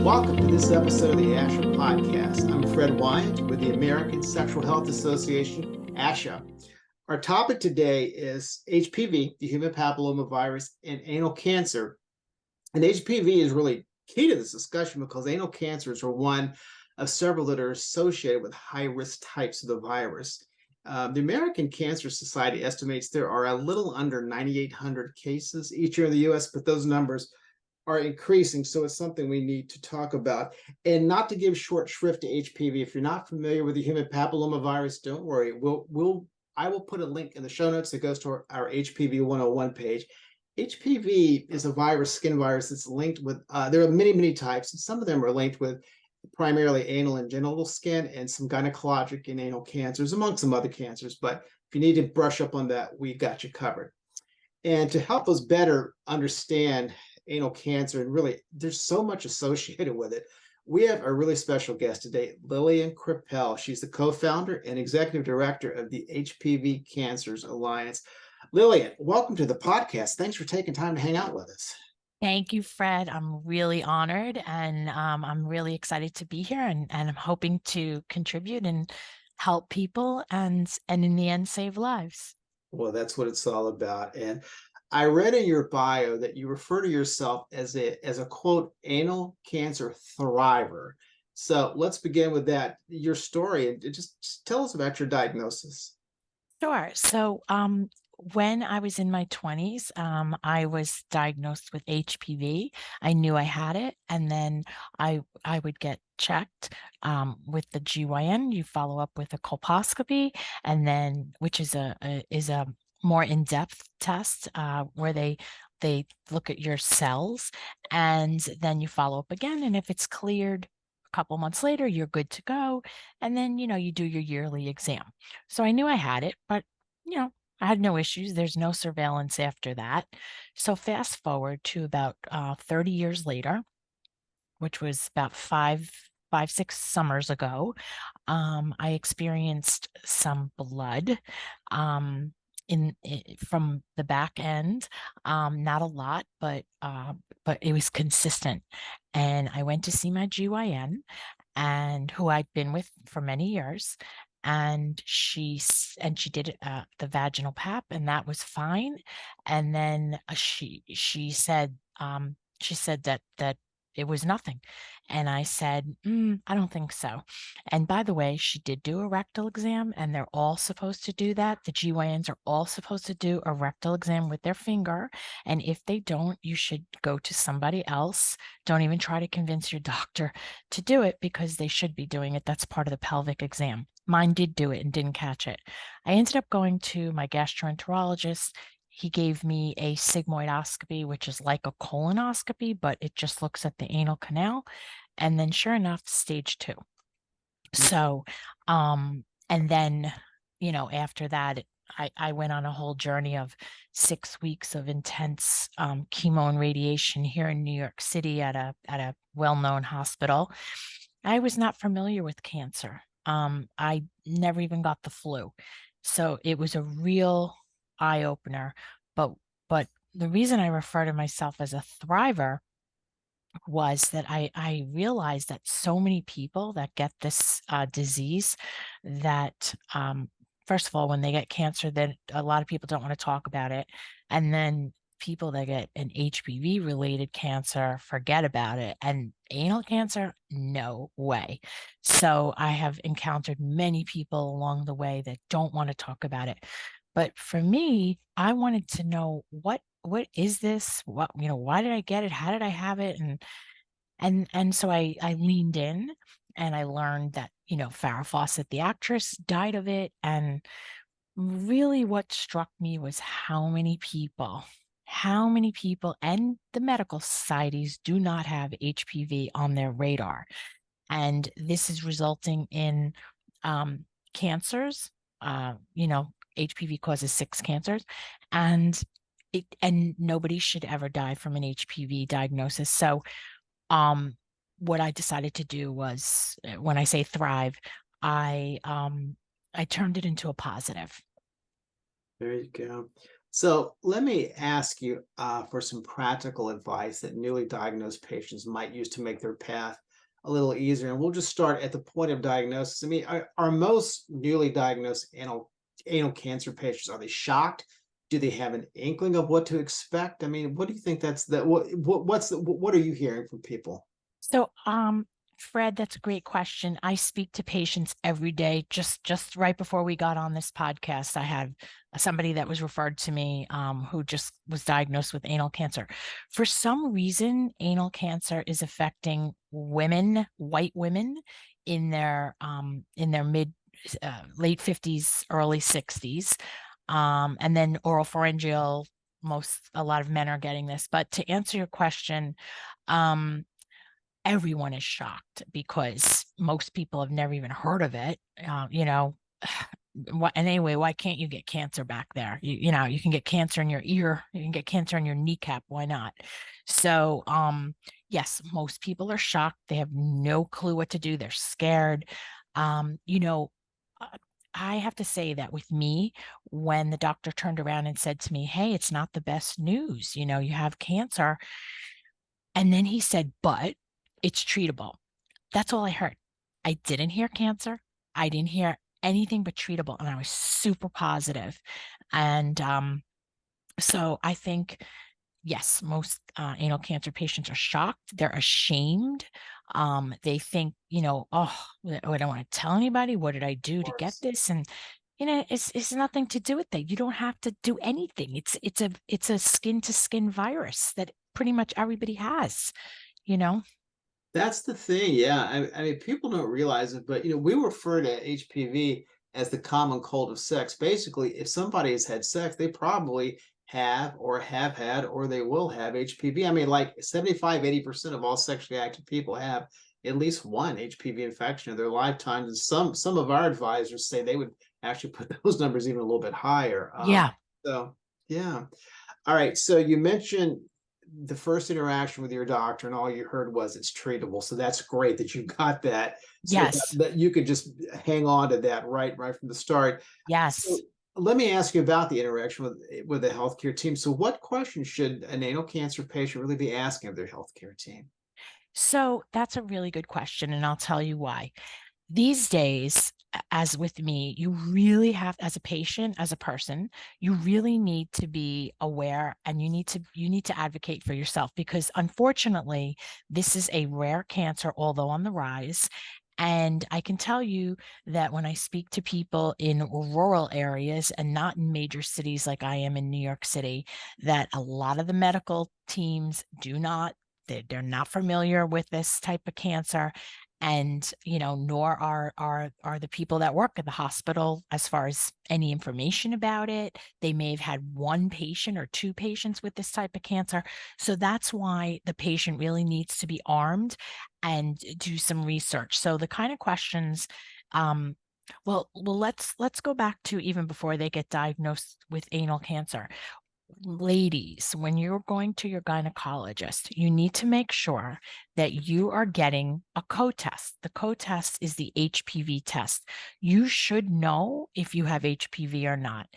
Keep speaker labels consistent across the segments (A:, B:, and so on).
A: Welcome to this episode of the ASHA podcast. I'm Fred Wyant with the American Sexual Health Association, ASHA. Our topic today is HPV, the human papillomavirus, and anal cancer. And HPV is really key to this discussion because anal cancers are one of several that are associated with high-risk types of the virus. The American Cancer Society estimates there are a little under 9,800 cases each year in the U.S., but those numbers are increasing, so it's something we need to talk about. And not to give short shrift to HPV, if you're not familiar with the human papillomavirus, don't worry. I will put a link in the show notes that goes to our HPV 101 page. HPV is a virus, skin virus, that's linked with, there are many types, and some of them are linked with primarily anal and genital skin and some gynecologic and anal cancers, among some other cancers. But if you need to brush up on that, we've got you covered. And to help us better understand anal cancer, and really there's so much associated with it, we have a really special guest today, Lillian Kreppel. She's the co-founder and executive director of the HPV Cancers Alliance. Lillian, welcome to the podcast. Thanks for taking time to hang out with us.
B: Thank you, Fred. I'm really honored, and I'm really excited to be here, and I'm hoping to contribute and help people and in the end save lives.
A: Well, that's what it's all about. And I read in your bio that you refer to yourself as a quote, anal cancer thriver. So let's begin with that, your story, and just tell us about your diagnosis.
B: Sure. So when I was in my 20s, I was diagnosed with HPV. I knew I had it, and then I would get checked with the GYN. You follow up with a colposcopy, and then which is a more in-depth test where they look at your cells, and then you follow up again, and if it's cleared a couple months later, you're good to go. And then you do your yearly exam. So I knew I had it, but I had no issues. There's no surveillance after that. So fast forward to about 30 years later, which was about five, 6 summers ago, I experienced some blood from the back end. Not a lot, but it was consistent. And I went to see my GYN, and who I'd been with for many years. And she did the vaginal pap, and that was fine. And then she said that it was nothing. And I said, I don't think so. And by the way, she did do a rectal exam, and they're all supposed to do that. The GYNs are all supposed to do a rectal exam with their finger. And if they don't, you should go to somebody else. Don't even try to convince your doctor to do it, because they should be doing it. That's part of the pelvic exam. Mine did do it and didn't catch it. I ended up going to my gastroenterologist. He gave me a sigmoidoscopy, which is like a colonoscopy, but it just looks at the anal canal. And then sure enough, stage 2. So, and then, after that, I went on a whole journey of 6 weeks of intense chemo and radiation here in New York City at a well-known hospital. I was not familiar with cancer. I never even got the flu. So it was a real eye-opener. But the reason I refer to myself as a thriver was that I realized that so many people that get this disease, that first of all, when they get cancer, then a lot of people don't want to talk about it. And then people that get an HPV related cancer forget about it. And anal cancer, no way. So I have encountered many people along the way that don't want to talk about it. But for me, I wanted to know what is this? Why did I get it? How did I have it? And so I leaned in, and I learned that, Farrah Fawcett, the actress, died of it. And really what struck me was how many people and the medical societies do not have HPV on their radar. And this is resulting in cancers. HPV causes 6 cancers, and nobody should ever die from an HPV diagnosis. So what I decided to do was, when I say thrive, I turned it into a positive.
A: There you go. So let me ask you for some practical advice that newly diagnosed patients might use to make their path a little easier. And we'll just start at the point of diagnosis. I mean, are most newly diagnosed anal cancer patients, are they shocked? Do they have an inkling of what to expect? I mean, what do you think that's the what are you hearing from people?
B: So, Fred, that's a great question. I speak to patients every day. Just right before we got on this podcast, I had somebody that was referred to me who just was diagnosed with anal cancer. For some reason, anal cancer is affecting women, white women, in their mid late 50s, early 60s, and then oropharyngeal. A lot of men are getting this. But to answer your question, um, everyone is shocked because most people have never even heard of it. And anyway, why can't you get cancer back there? You can get cancer in your ear, you can get cancer in your kneecap. Why not? So, yes, most people are shocked. They have no clue what to do. They're scared. Um, you know, uh, I have to say that with me, when the doctor turned around and said to me, "Hey, it's not the best news. You have cancer." And then he said, "But it's treatable." That's all I heard. I didn't hear cancer. I didn't hear anything but treatable. And I was super positive. And so I think, yes, most anal cancer patients are shocked. They're ashamed. They think, oh, I don't want to tell anybody. What did I do to get this? And it's nothing to do with that. You don't have to do anything. It's a skin to skin virus that pretty much everybody has, you know?
A: That's the thing. Yeah. I mean, people don't realize it, but we refer to HPV as the common cold of sex. Basically, if somebody has had sex, they probably have or have had or they will have HPV. I mean, like 75-80% of all sexually active people have at least one HPV infection in their lifetime. And some of our advisors say they would actually put those numbers even a little bit higher.
B: Yeah.
A: So yeah. All right. So you mentioned the first interaction with your doctor, and all you heard was it's treatable. So that's great that you got that, so
B: Yes.
A: that you could just hang on to that right from the start. So
B: Yes.
A: let me ask you about the interaction with the healthcare team. So what questions should an anal cancer patient really be asking of their healthcare team?
B: So that's a really good question, and I'll tell you why. These days, as with me, you really have, as a patient, as a person, you really need to be aware, and you need to advocate for yourself, because unfortunately, this is a rare cancer, although on the rise. And I can tell you that when I speak to people in rural areas and not in major cities like I am in New York City, that a lot of the medical teams do not, they're not familiar with this type of cancer. And nor are the people that work at the hospital as far as any information about it. They may have had one patient or two patients with this type of cancer. So that's why the patient really needs to be armed and do some research. So the kind of questions, um let's go back to even before they get diagnosed with anal cancer. Ladies, when you're going to your gynecologist, you need to make sure that you are getting a co-test. The co-test is the HPV test. You should know if you have HPV or not.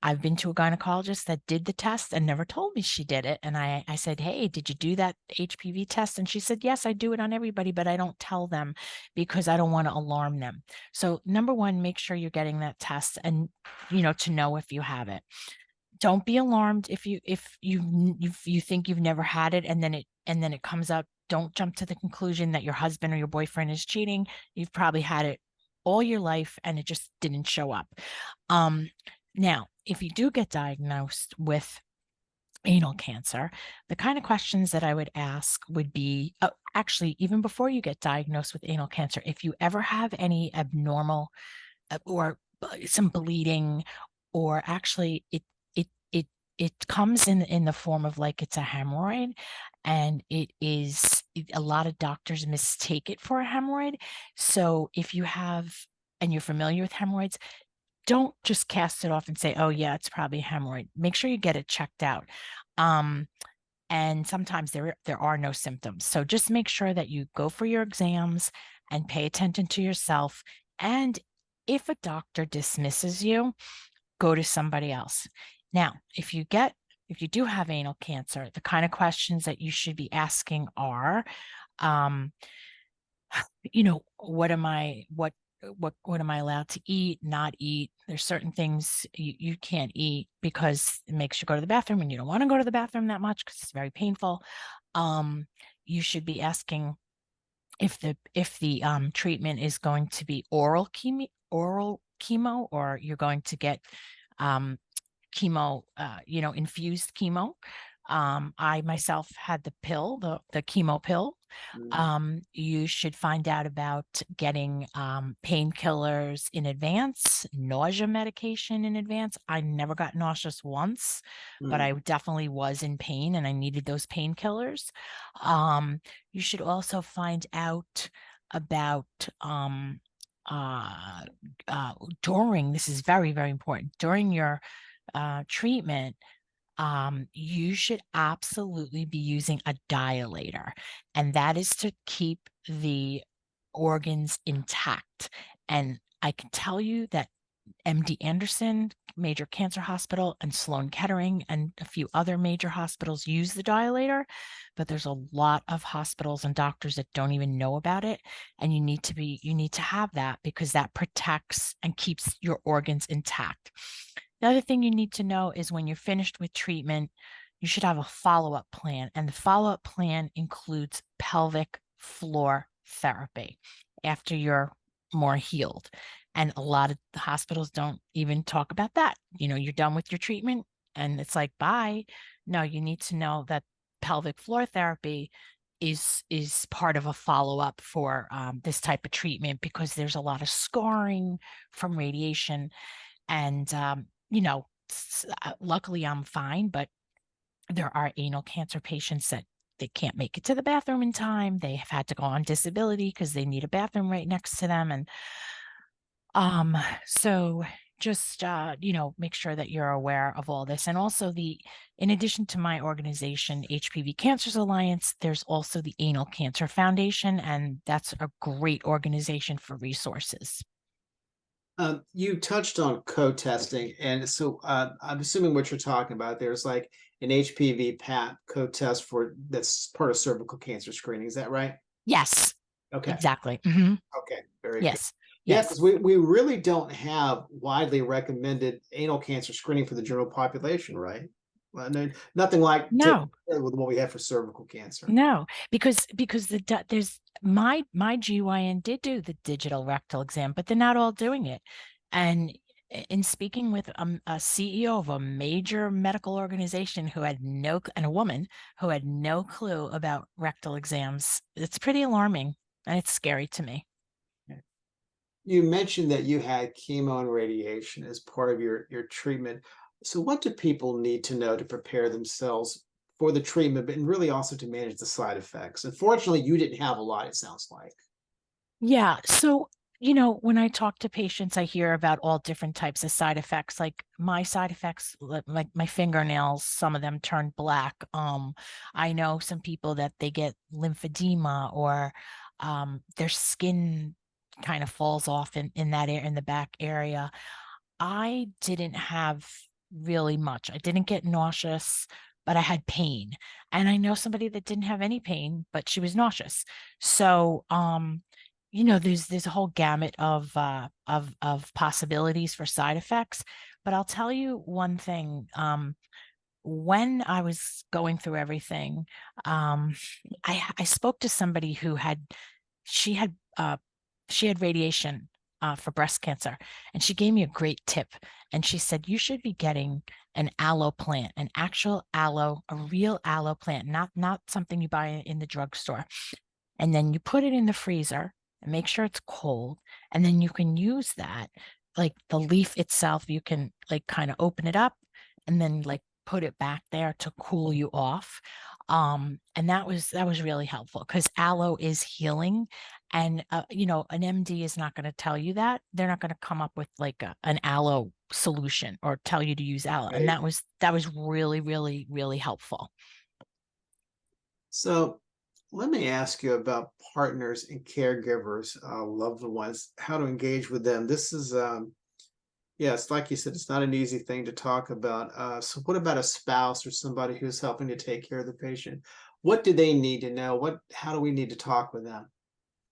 B: I've been to a gynecologist that did the test and never told me she did it. And I said, "Hey, did you do that HPV test?" And she said, "Yes, I do it on everybody, but I don't tell them because I don't want to alarm them." So, number one, make sure you're getting that test and, to know if you have it. Don't be alarmed if you think you've never had it, and then it comes up. Don't jump to the conclusion that your husband or your boyfriend is cheating. You've probably had it all your life and it just didn't show up. Um, Now, if you do get diagnosed with anal cancer, the kind of questions that I would ask would be, actually, even before you get diagnosed with anal cancer, if you ever have any abnormal, or some bleeding, or actually it comes in the form of, like, it's a hemorrhoid, and a lot of doctors mistake it for a hemorrhoid. So if you have and you're familiar with hemorrhoids, don't just cast it off and say, "Oh yeah, it's probably a hemorrhoid." Make sure you get it checked out. Um, and sometimes there are no symptoms. So just make sure that you go for your exams and pay attention to yourself. And if a doctor dismisses you, go to somebody else. Now, if you do have anal cancer, the kind of questions that you should be asking are, um, what am I allowed to eat, not eat? There's certain things you can't eat because it makes you go to the bathroom, and you don't want to go to the bathroom that much because it's very painful. You should be asking if the treatment is going to be oral chemo, or you're going to get chemo, infused chemo. I myself had the pill, the chemo pill. You should find out about getting painkillers in advance, nausea medication in advance. I never got nauseous once, but I definitely was in pain and I needed those painkillers. You should also find out about uh, this is very, very important, during your treatment. You should absolutely be using a dilator, and that is to keep the organs intact. And I can tell you that MD Anderson Major Cancer Hospital and Sloan Kettering and a few other major hospitals use the dilator, but there's a lot of hospitals and doctors that don't even know about it. And you need to have that, because that protects and keeps your organs intact. The other thing you need to know is when you're finished with treatment, you should have a follow-up plan. And the follow-up plan includes pelvic floor therapy after you're more healed. And a lot of the hospitals don't even talk about that. You're done with your treatment and it's like, bye. No, you need to know that pelvic floor therapy is part of a follow-up for this type of treatment, because there's a lot of scarring from radiation. And luckily I'm fine, but there are anal cancer patients that they can't make it to the bathroom in time. They have had to go on disability because they need a bathroom right next to them. And so just make sure that you're aware of all this. And also, in addition to my organization, HPV Cancers Alliance, there's also the Anal Cancer Foundation, and that's a great organization for resources.
A: You touched on co-testing, and so I'm assuming what you're talking about, there's like an HPV PAP co-test that's part of cervical cancer screening. Is that right?
B: Yes,
A: Okay.
B: exactly. Mm-hmm.
A: Okay. Very good.
B: Yes.
A: Yeah,
B: Yes.
A: because we really don't have widely recommended anal cancer screening for the general population, right? Well, nothing like
B: No.
A: with what we have for cervical cancer.
B: No, because there's my GYN did do the digital rectal exam, but they're not all doing it. And in speaking with a CEO of a major medical organization and a woman who had no clue about rectal exams, it's pretty alarming and it's scary to me.
A: You mentioned that you had chemo and radiation as part of your treatment. So what do people need to know to prepare themselves for the treatment, but really also to manage the side effects? Unfortunately, you didn't have a lot, it sounds like.
B: Yeah. So, when I talk to patients, I hear about all different types of side effects. Like my side effects, like my fingernails, some of them turn black. I know some people that they get lymphedema, or their skin kind of falls off in that area, in the back area. I didn't have really much. I didn't get nauseous, but I had pain. And I know somebody that didn't have any pain, but she was nauseous. So, there's a whole gamut of possibilities for side effects. But I'll tell you one thing. When I was going through everything, I spoke to somebody who she had uh, she had radiation for breast cancer, and she gave me a great tip. And she said, you should be getting an aloe plant, an actual aloe, a real aloe plant, not something you buy in the drugstore. And then you put it in the freezer and make sure it's cold. And then you can use that, like the leaf itself, you can like kind of open it up and then like put it back there to cool you off. And that was really helpful, because aloe is healing. And an MD is not going to tell you that. They're not going to come up with like an aloe solution or tell you to use aloe. And
A: Right.
B: that was really, really, really helpful.
A: So let me ask you about partners and caregivers, loved ones, how to engage with them. This is Yes, like you said, it's not an easy thing to talk about. So what about a spouse or somebody who's helping to take care of the patient? What do they need to know? How do we need to talk with them?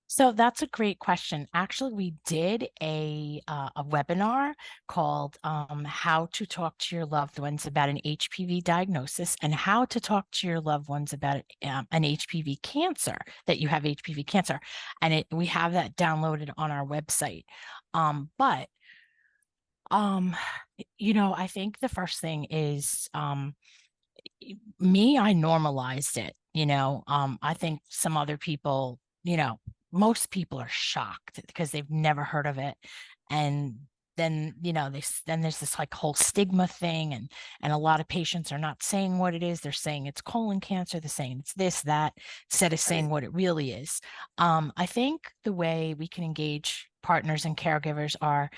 B: So that's a great question. Actually, we did a webinar called "How to Talk to Your Loved Ones About an HPV Diagnosis and How to Talk to Your Loved Ones About an HPV Cancer, that you have HPV cancer," and we have that downloaded on our website. But um, I think the first thing is me, I normalized it, I think some other people, most people are shocked because they've never heard of it. And then, then there's this like whole stigma thing, and a lot of patients are not saying what it is. They're saying it's colon cancer, they're saying it's this, that, instead of saying
A: Right.
B: what it really is. I think the way we can engage partners and caregivers are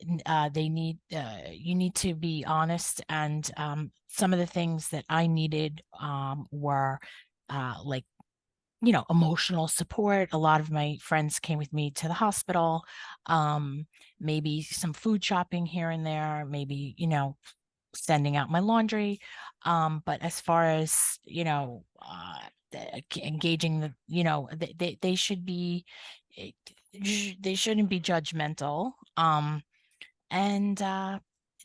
B: you need to be honest, and some of the things that I needed were like emotional support. A lot of my friends came with me to the hospital, um maybe some food shopping here and there, maybe sending out my laundry, but as far as engaging they should be, eh, they shouldn't be judgmental, and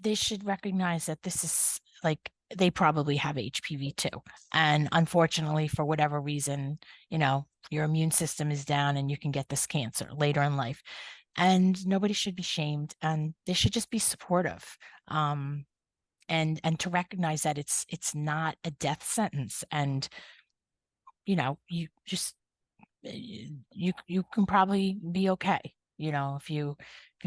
B: they should recognize that this is like they probably have HPV too. And unfortunately, for whatever reason, your immune system is down and you can get this cancer later in life. And nobody should be shamed, and they should just be supportive. And to recognize that it's not a death sentence. And you can probably be okay, if you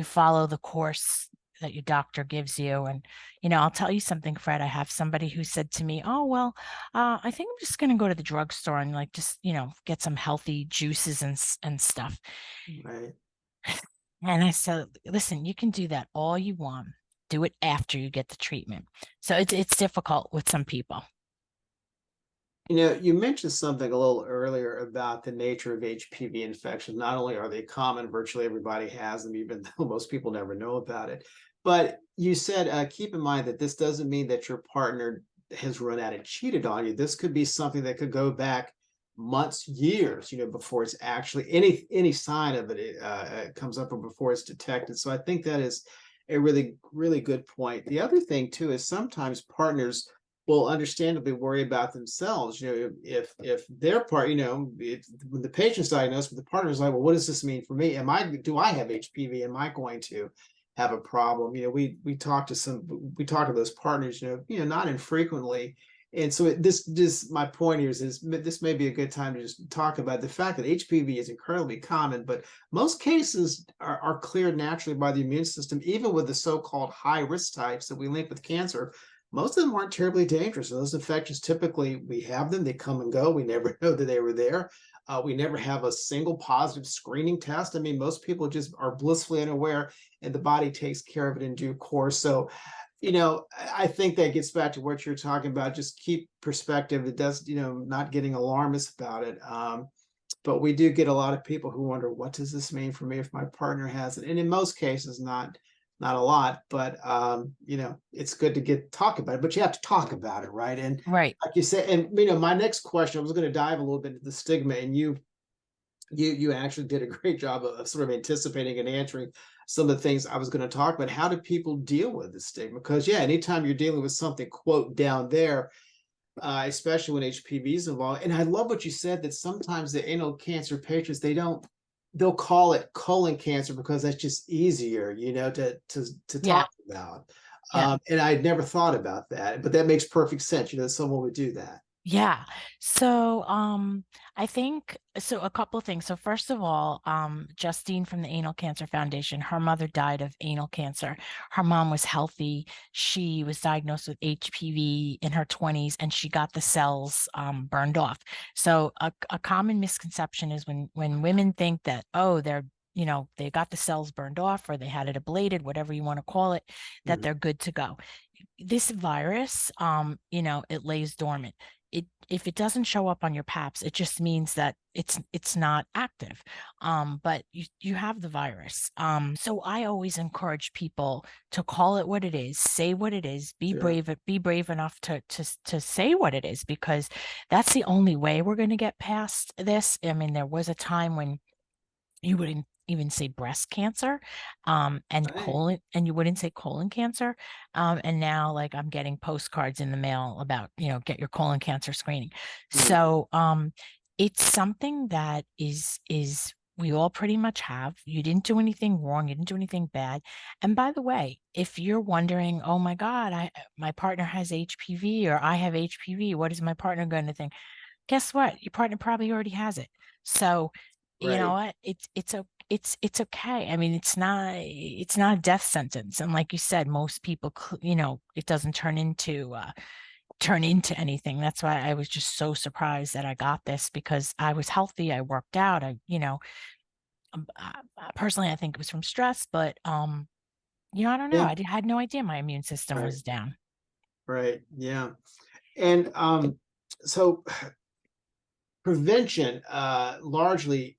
B: follow the course that your doctor gives you. And I'll tell you something, Fred. I have somebody who said to me, "Oh, well, I think I'm just going to go to the drugstore and like just get some healthy juices and stuff."
A: Right.
B: And I said, "Listen, you can do that all you want. Do it after you get the treatment." So it's difficult with some people.
A: You mentioned something a little earlier about the nature of HPV infections. Not only are they common, virtually everybody has them, even though most people never know about it. But you said, keep in mind that this doesn't mean that your partner has run out and cheated on you. This could be something that could go back months, years, before it's actually any sign of it comes up, or before it's detected. So I think that is a really, really good point. The other thing too is sometimes partners will understandably worry about themselves. If their part, when the patient's diagnosed, but the partner's like, well, what does this mean for me? Do I have HPV? Am I going to have a problem? We talk to those partners, not infrequently. And so this my point here is this may be a good time to just talk about the fact that HPV is incredibly common, but most cases are cleared naturally by the immune system, even with the so-called high risk types that we link with cancer. Most of them aren't terribly dangerous. Those infections, typically, we have them, they come and go. We never know that they were there. We never have a single positive screening test. I mean, most people just are blissfully unaware, and the body takes care of it in due course. So, I think that gets back to what you're talking about. Just keep perspective. It does, not getting alarmist about it. But we do get a lot of people who wonder, what does this mean for me if my partner has it? And in most cases, not a lot, but it's good to talk about it, but you have to talk about it, right? And
B: Right.
A: like you said, and my next question, I was going to dive a little bit into the stigma, and you actually did a great job of sort of anticipating and answering some of the things I was going to talk about. How do people deal with the stigma? Because yeah, anytime you're dealing with something quote down there, especially when HPV is involved. And I love what you said, that sometimes the anal cancer patients, they'll call it colon cancer because that's just easier, to
B: Yeah.
A: talk about.
B: Yeah.
A: And I'd never thought about that, but that makes perfect sense. That someone would do that.
B: Yeah. So, I think so a couple of things. So first of all, Justine from the Anal Cancer Foundation, her mother died of anal cancer. Her mom was healthy. She was diagnosed with HPV in her 20s, and she got the cells burned off. So a common misconception is when women think that, oh, they got the cells burned off, or they had it ablated, whatever you want to call it, that
A: Mhm.
B: they're good to go. this virus, it lays dormant. If it doesn't show up on your paps, it just means that it's not active. But you have the virus. So I always encourage people to call it what it is, say what it is,
A: Sure.
B: be brave enough to say what it is, because that's the only way we're going to get past this. I mean, there was a time when you wouldn't even say breast cancer, and
A: Right.
B: colon, and you wouldn't say colon cancer. And now, like, I'm getting postcards in the mail about, get your colon cancer screening.
A: Mm,
B: So, it's something that is we all pretty much have. You didn't do anything wrong. You didn't do anything bad. And by the way, if you're wondering, oh my God, my partner has HPV, or I have HPV, what is my partner going to think? Guess what? Your partner probably already has it. So, you know
A: right.
B: what? It's okay. I mean, it's not a death sentence. And like you said, most people, it doesn't turn into anything. That's why I was just so surprised that I got this, because I was healthy. I worked out. Personally, I think it was from stress, but I don't know.
A: Yeah.
B: Had no idea my immune system
A: Right.
B: was down.
A: Right. Yeah. And so prevention largely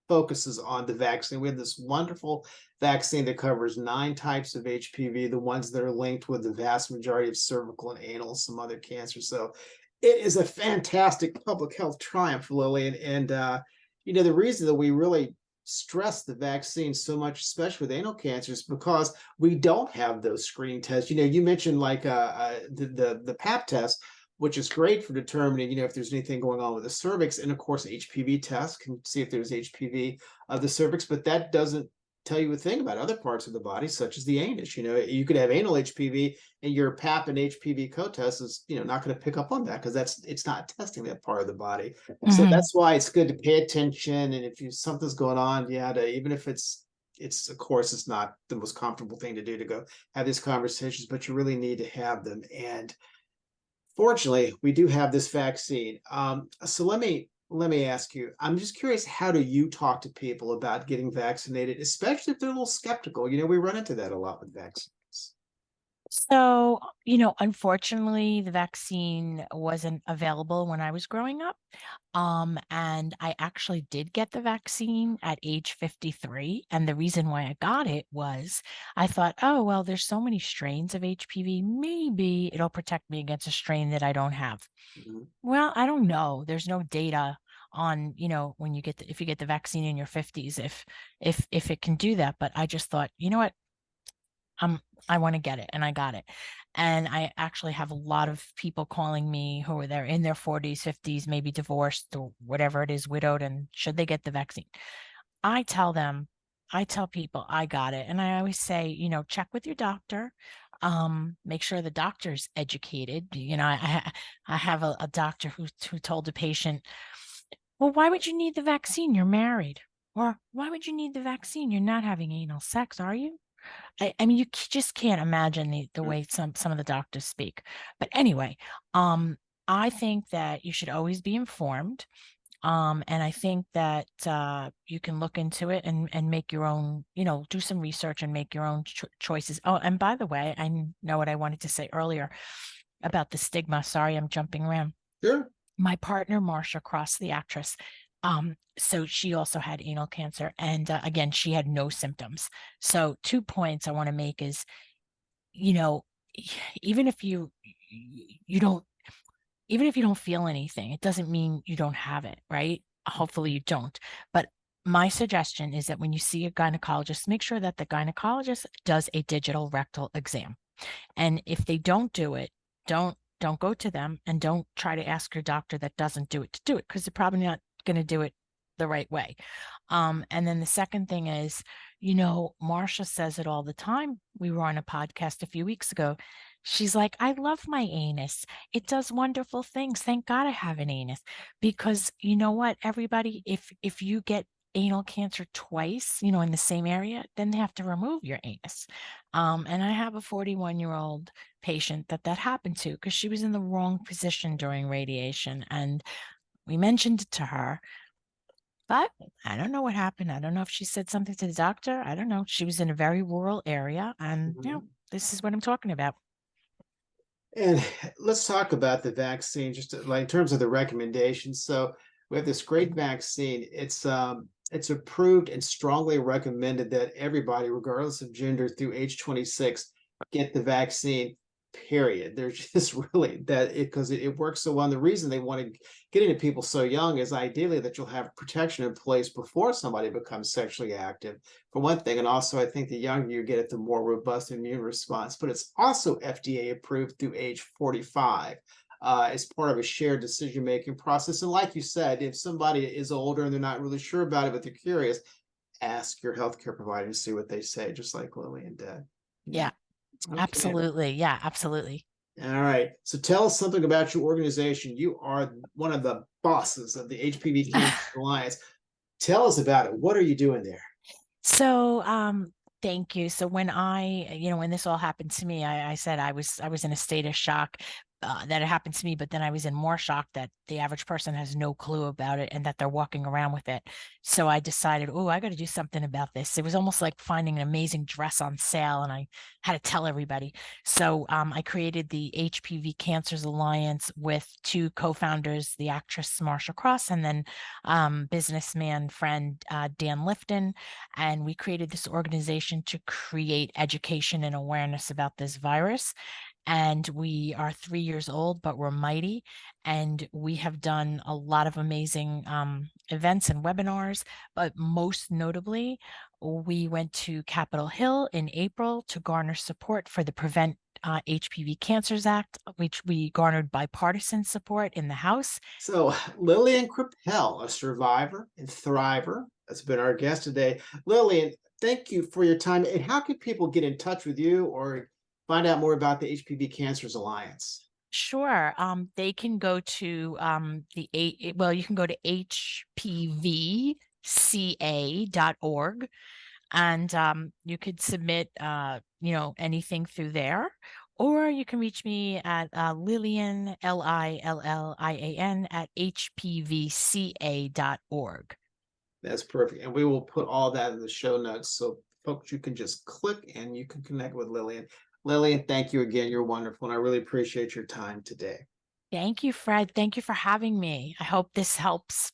A: focuses on the vaccine. We have this wonderful vaccine that covers 9 types of HPV, the ones that are linked with the vast majority of cervical and anal, some other cancers. So it is a fantastic public health triumph, Lillian. And the reason that we really stress the vaccine so much, especially with anal cancers, because we don't have those screening tests. You mentioned like the PAP test, which is great for determining, if there's anything going on with the cervix. And of course, HPV test can see if there's HPV of the cervix, but that doesn't tell you a thing about other parts of the body, such as the anus. You could have anal HPV, and your PAP and HPV co-test is, not going to pick up on that, because it's not testing that part of the body. So
B: Hmm.
A: that's why it's good to pay attention. And if something's going on, even if it's of course it's not the most comfortable thing to do to go have these conversations, but you really need to have them. And fortunately, we do have this vaccine. So let me ask you. I'm just curious. How do you talk to people about getting vaccinated, especially if they're a little skeptical? We run into that a lot with vaccines.
B: So, unfortunately, the vaccine wasn't available when I was growing up. And I actually did get the vaccine at age 53. And the reason why I got it was I thought, oh, well, there's so many strains of HPV. Maybe it'll protect me against a strain that I don't have.
A: Mhm.
B: Well, I don't know. There's no data on, when if you get the vaccine in your 50s, if it can do that. But I just thought, you know what? I want to get it, and I got it. And I actually have a lot of people calling me who are there in their 40s, 50s, maybe divorced or whatever it is, widowed, and should they get the vaccine? I tell them, I tell people I got it. And I always say, check with your doctor. Make sure the doctor's educated. I have a doctor who told a patient, well, why would you need the vaccine? You're married. Or why would you need the vaccine? You're not having anal sex, are you? I mean, just can't imagine the way some of the doctors speak. But anyway, I think that you should always be informed. And I think that you can look into it and make your own, do some research and make your own choices. Oh, and by the way, I know what I wanted to say earlier about the stigma. Sorry, I'm jumping around.
A: Sure.
B: My partner, Marsha Cross, the actress, so she also had anal cancer, and again, she had no symptoms. So 2 points I want to make is, you know, even if you don't even if you don't feel anything, it doesn't mean you don't have it, right? Hopefully you don't. But my suggestion is that when you see a gynecologist, make sure that the gynecologist does a digital rectal exam. And if they don't do it, don't go to them, and don't try to ask your doctor that doesn't do it to do it, because they're probably not going to do it the right way. And then the second thing is, Marsha says it all the time. We were on a podcast a few weeks ago. She's like, I love my anus. It does wonderful things. Thank God I have an anus. Because you know what, everybody, if you get anal cancer twice, in the same area, then they have to remove your anus. And I have a 41-year-old patient that happened to, because she was in the wrong position during radiation. And we mentioned it to her, but I don't know what happened. I don't know if she said something to the doctor. I don't know. She was in a very rural area, and
A: Mhm.
B: this is what I'm talking about.
A: And let's talk about the vaccine, just like in terms of the recommendations. So we have this great vaccine. It's approved and strongly recommended that everybody, regardless of gender, through age 26, get the vaccine. Period. They're just really that it because it works so well. And the reason they want to get into people so young is ideally that you'll have protection in place before somebody becomes sexually active, for one thing. And also, I think the younger you get it, the more robust immune response. But it's also FDA approved through age 45 as part of a shared decision-making process. And like you said, if somebody is older and they're not really sure about it, but they're curious, ask your healthcare provider and see what they say, just like Lillian did.
B: Yeah,
A: Okay.
B: absolutely. Yeah, absolutely.
A: All right. So tell us something about your organization. You are one of the bosses of the HPV Cancers Alliance. Tell us about it. What are you doing there?
B: So, thank you. So when this all happened to me, I said I was in a state of shock that it happened to me, but then I was in more shock that the average person has no clue about it and that they're walking around with it. So I decided, oh, I got to do something about this. It was almost like finding an amazing dress on sale, and I had to tell everybody. So I created the HPV Cancers Alliance with two co-founders, the actress Marsha Cross, and then businessman friend Dan Lifton. And we created this organization to create education and awareness about this virus. And we are 3 years old, but we're mighty. And we have done a lot of amazing events and webinars. But most notably, we went to Capitol Hill in April to garner support for the Prevent HPV Cancers Act, which we garnered bipartisan support in the House.
A: So Lillian Kreppel, a survivor and thriver, has been our guest today. Lillian, thank you for your time. And how can people get in touch with you or find out more about the HPV Cancers Alliance?
B: Sure. They can go to you can go to hpvca.org, and you could submit anything through there, or you can reach me at Lillian, Lillian at hpvca.org.
A: That's perfect. And we will put all that in the show notes. So folks, you can just click and you can connect with Lillian. Lillian, thank you again. You're wonderful. And I really appreciate your time today.
B: Thank you, Fred. Thank you for having me. I hope this helps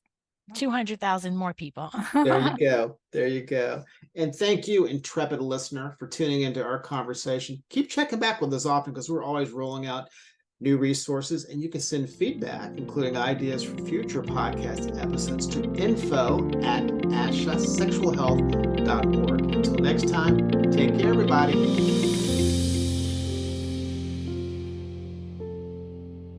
B: 200,000 more people.
A: There you go. There you go. And thank you, intrepid listener, for tuning into our conversation. Keep checking back with us often because we're always rolling out new resources, and you can send feedback, including ideas for future podcast episodes, to info@ashasexualhealth.org. Until next time, take care, everybody.